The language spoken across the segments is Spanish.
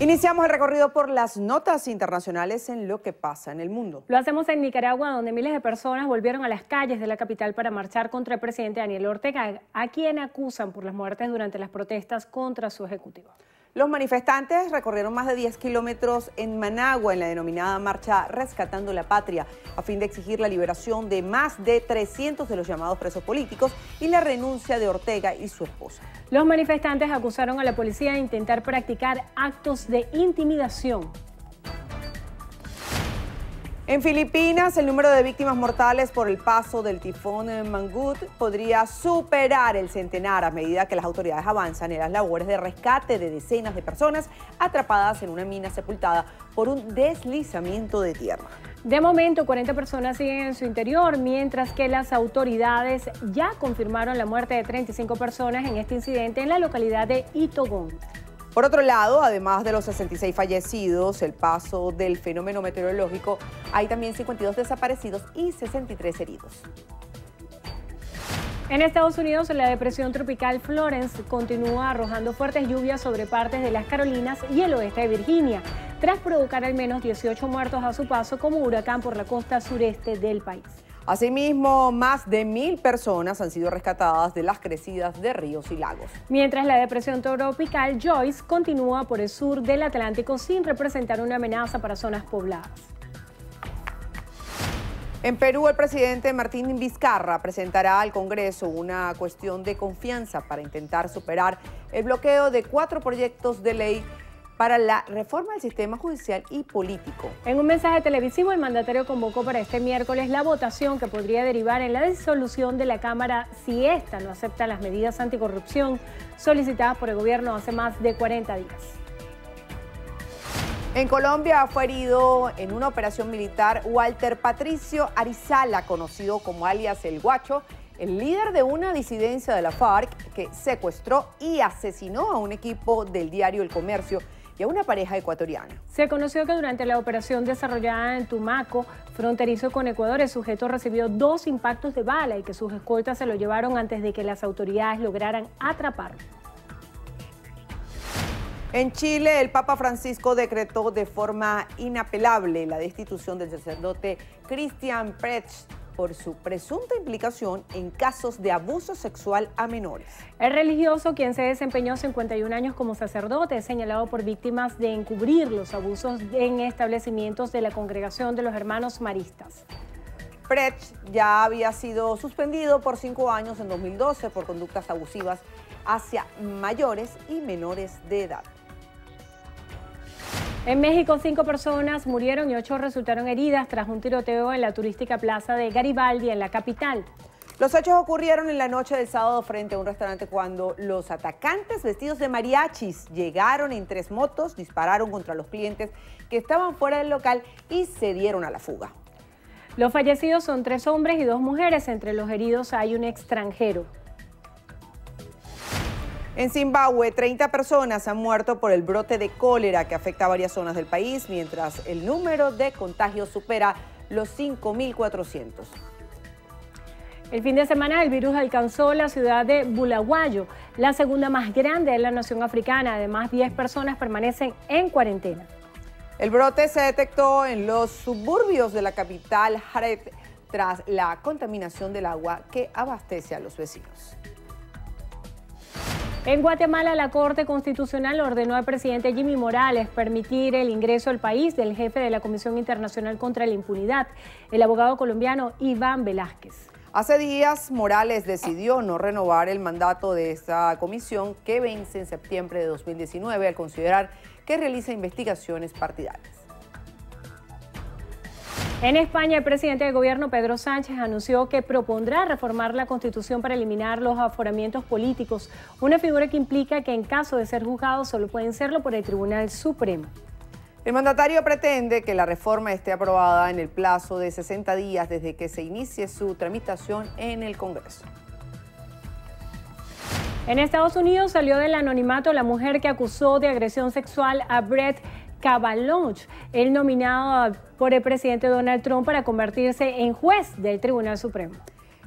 Iniciamos el recorrido por las notas internacionales en lo que pasa en el mundo. Lo hacemos en Nicaragua, donde miles de personas volvieron a las calles de la capital para marchar contra el presidente Daniel Ortega, a quien acusan por las muertes durante las protestas contra su ejecutivo. Los manifestantes recorrieron más de 10 kilómetros en Managua en la denominada Marcha Rescatando la Patria, a fin de exigir la liberación de más de 300 de los llamados presos políticos y la renuncia de Ortega y su esposa. Los manifestantes acusaron a la policía de intentar practicar actos de intimidación. En Filipinas, el número de víctimas mortales por el paso del tifón Mangkhut podría superar el centenar a medida que las autoridades avanzan en las labores de rescate de decenas de personas atrapadas en una mina sepultada por un deslizamiento de tierra. De momento, 40 personas siguen en su interior, mientras que las autoridades ya confirmaron la muerte de 35 personas en este incidente en la localidad de Itogon. Por otro lado, además de los 66 fallecidos, el paso del fenómeno meteorológico, hay también 52 desaparecidos y 63 heridos. En Estados Unidos, la depresión tropical Florence continúa arrojando fuertes lluvias sobre partes de las Carolinas y el oeste de Virginia, tras provocar al menos 18 muertos a su paso como huracán por la costa sureste del país. Asimismo, más de 1000 personas han sido rescatadas de las crecidas de ríos y lagos. Mientras la depresión tropical Joyce continúa por el sur del Atlántico sin representar una amenaza para zonas pobladas. En Perú, el presidente Martín Vizcarra presentará al Congreso una cuestión de confianza para intentar superar el bloqueo de 4 proyectos de ley para la reforma del sistema judicial y político. En un mensaje televisivo, el mandatario convocó para este miércoles la votación que podría derivar en la disolución de la Cámara si ésta no acepta las medidas anticorrupción solicitadas por el gobierno hace más de 40 días. En Colombia fue herido en una operación militar Walter Patricio Arizala, conocido como alias El Guacho, el líder de una disidencia de la FARC que secuestró y asesinó a un equipo del diario El Comercio y a una pareja ecuatoriana. Se conoció que durante la operación desarrollada en Tumaco, fronterizo con Ecuador, el sujeto recibió 2 impactos de bala y que sus escoltas se lo llevaron antes de que las autoridades lograran atraparlo. En Chile, el Papa Francisco decretó de forma inapelable la destitución del sacerdote Christian Precht por su presunta implicación en casos de abuso sexual a menores. El religioso, quien se desempeñó 51 años como sacerdote, es señalado por víctimas de encubrir los abusos en establecimientos de la Congregación de los Hermanos Maristas. Precht ya había sido suspendido por 5 años en 2012 por conductas abusivas hacia mayores y menores de edad. En México, 5 personas murieron y 8 resultaron heridas tras un tiroteo en la turística plaza de Garibaldi, en la capital. Los hechos ocurrieron en la noche del sábado frente a un restaurante cuando los atacantes vestidos de mariachis llegaron en 3 motos, dispararon contra los clientes que estaban fuera del local y se dieron a la fuga. Los fallecidos son 3 hombres y 2 mujeres. Entre los heridos hay un extranjero. En Zimbabue, 30 personas han muerto por el brote de cólera que afecta a varias zonas del país, mientras el número de contagios supera los 5.400. El fin de semana el virus alcanzó la ciudad de Bulawayo, la segunda más grande de la nación africana. Además, 10 personas permanecen en cuarentena. El brote se detectó en los suburbios de la capital Harare tras la contaminación del agua que abastece a los vecinos. En Guatemala, la Corte Constitucional ordenó al presidente Jimmy Morales permitir el ingreso al país del jefe de la Comisión Internacional contra la Impunidad, el abogado colombiano Iván Velázquez. Hace días, Morales decidió no renovar el mandato de esta comisión que vence en septiembre de 2019 al considerar que realiza investigaciones partidarias. En España, el presidente del gobierno, Pedro Sánchez, anunció que propondrá reformar la Constitución para eliminar los aforamientos políticos, una figura que implica que en caso de ser juzgados solo pueden serlo por el Tribunal Supremo. El mandatario pretende que la reforma esté aprobada en el plazo de 60 días desde que se inicie su tramitación en el Congreso. En Estados Unidos salió del anonimato la mujer que acusó de agresión sexual a Brett Kavanaugh, el nominado por el presidente Donald Trump para convertirse en juez del Tribunal Supremo.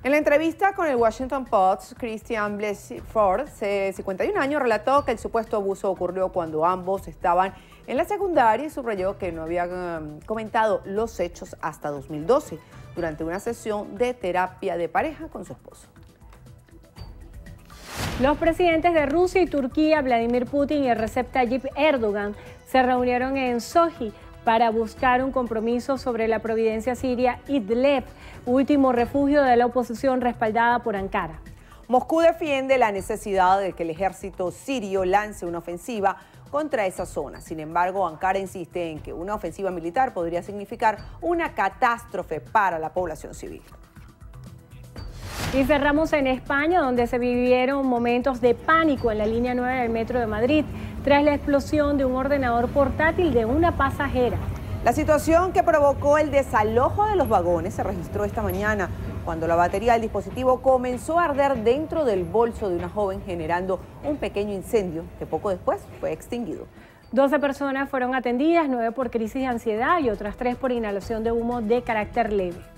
En la entrevista con el Washington Post, Christian Blasey Ford, de 51 años, relató que el supuesto abuso ocurrió cuando ambos estaban en la secundaria y subrayó que no habían comentado los hechos hasta 2012, durante una sesión de terapia de pareja con su esposo. Los presidentes de Rusia y Turquía, Vladimir Putin y Recep Tayyip Erdogan, se reunieron en Sochi para buscar un compromiso sobre la provincia siria Idlib, último refugio de la oposición respaldada por Ankara. Moscú defiende la necesidad de que el ejército sirio lance una ofensiva contra esa zona. Sin embargo, Ankara insiste en que una ofensiva militar podría significar una catástrofe para la población civil. Y cerramos en España, donde se vivieron momentos de pánico en la línea 9 del Metro de Madrid, tras la explosión de un ordenador portátil de una pasajera. La situación que provocó el desalojo de los vagones se registró esta mañana, cuando la batería del dispositivo comenzó a arder dentro del bolso de una joven, generando un pequeño incendio que poco después fue extinguido. 12 personas fueron atendidas, 9 por crisis de ansiedad y otras 3 por inhalación de humo de carácter leve.